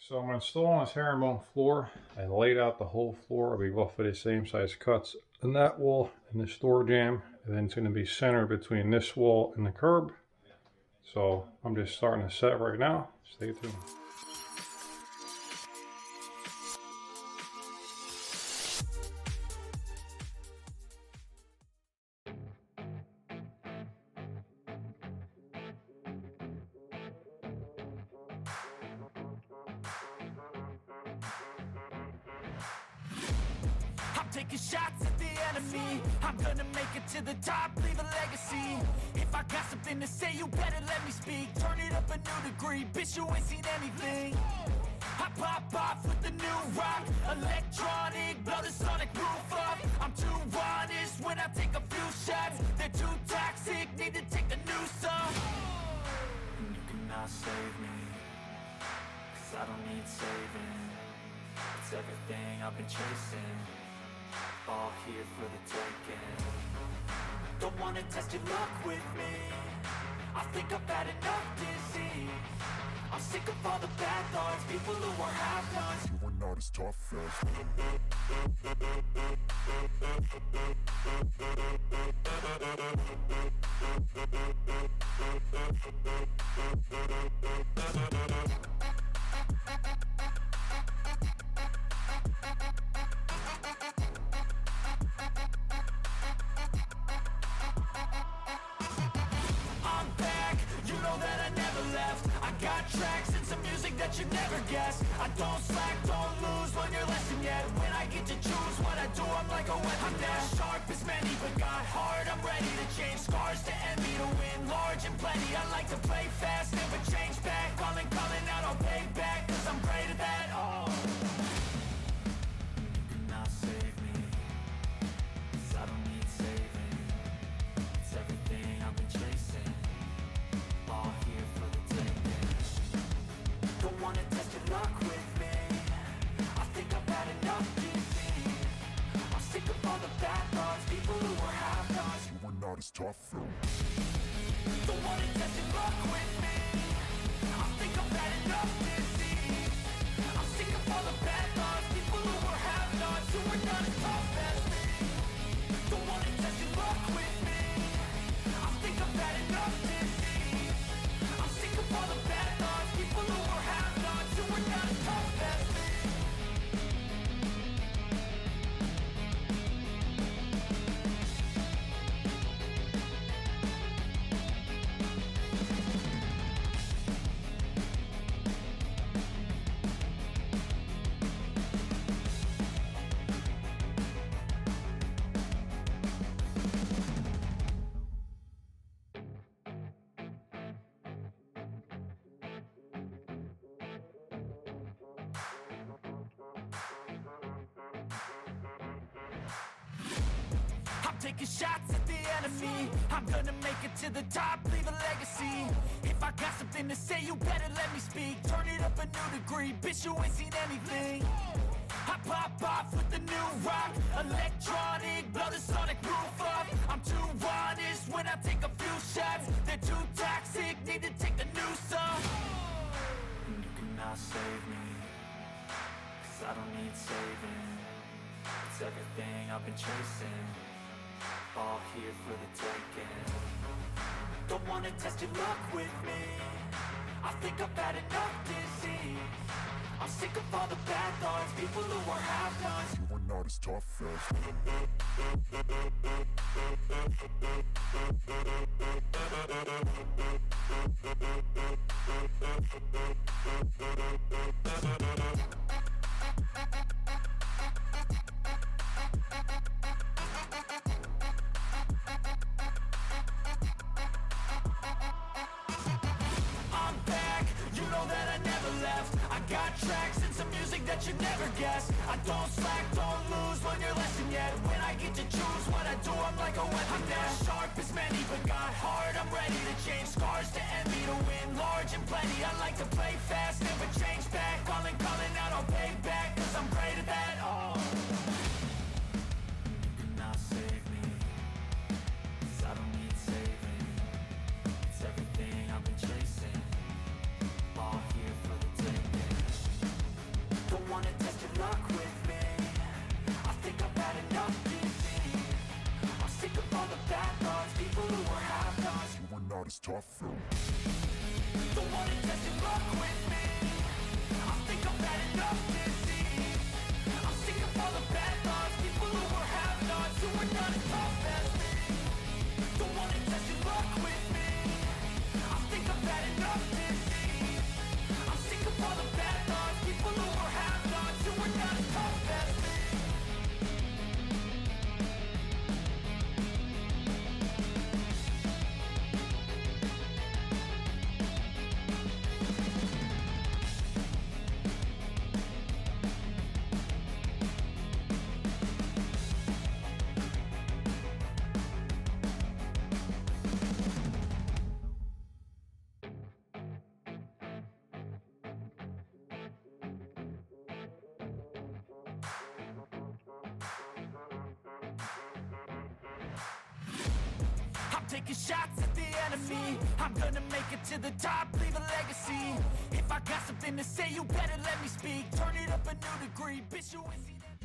So I'm installing this herringbone floor. I laid out the whole floor. I'll be roughly the same size cuts in that wall and this door jamb. And then it's going to be centered between this wall and the curb. So I'm just starting to set right now. Stay tuned. Taking shots at the enemy, I'm gonna make it to the top, leave a legacy. If I got something to say, you better let me speak. Turn it up a new degree, bitch, you ain't seen anything. I pop off with the new rock, electronic, blow the sonic roof up. I'm too honest when I take a few shots. They're too toxic, need to take the noose off. And you cannot save me, 'cause I don't need saving. It's everything I've been chasing, all here for the taking. Don't wanna test your luck with me, I think I've had enough disease. I'm sick of all the bad thoughts, people who are half-nots. You were not as tough as tracks and some music that you never guess. I don't slack, don't lose, learn your lesson yet. When I get to choose what I do, I'm like a weapon. Not sharp as many, but got hard, I'm ready to change. Scars to envy, to win large and plenty. I like to play fast, never change back. Calling out, I'll pay back, 'cause I'm great at that. Oh, you cannot save me, 'cause I don't need saving. It's everything I've been chasing, all here for the taking. Don't wanna test your luck with me, I think I've had enough disease. I'm sick of all the bad thoughts, people who were half-nots. You were not as tough though. Don't wanna test your luck with me, I think I've had enough disease. I'm sick of all the bad thoughts, people who were half-nots, who were not as tough as me. Don't wanna test your luck with me, I think I've had enough disease. I'm sick of all the bad thoughts, people who were half-nots, who were not as tough as me. Taking shots at the enemy, I'm gonna make it to the top, leave a legacy. If I got something to say, you better let me speak. Turn it up a new degree, bitch, you ain't seen anything. I pop off with the new rock, electronic, blow the sonic roof up. I'm too honest when I take a few shots. They're too toxic, need to take the noose off. And you cannot save me, 'cause I don't need saving. It's everything I've been chasing, all here for the taking. Don't wanna test your luck with me, I think I've had enough disease. I'm sick of all the bad thoughts, people who are half-nots. You were not as tough as tracks and some music that you never guess. I don't slack, don't lose, learn your lesson yet. When I get to choose what I do, I'm like a weapon. I'm not sharp as many, but got hard, I'm ready to change. Scars to envy, to win large and plenty. I like to play fast, never change back. Calling out, I'll pay back, 'cause I'm great at that. Oh, you cannot save me, 'cause I don't need saving. It's everything I've been chasing, all here for the taking. with me. I think I've had enough defeat. I'm sick of all the bad thoughts, people who were have-nots. You were not as tough though. Don't wanna test your luck with me. I think I've had enough deceit. I'm sick of all the bad thoughts, people who were have-nots, who were not as tough as me. Don't wanna test your luck with me. I think I've had enough deceit. I'm sick of all the bad thoughts, people who were have-nots, who were not as tough as me. I'm taking shots at the enemy. I'm gonna make it to the top, leave a legacy. If I got something to say, you better let me speak. Turn it up a new degree, bitch, you ain't seen that.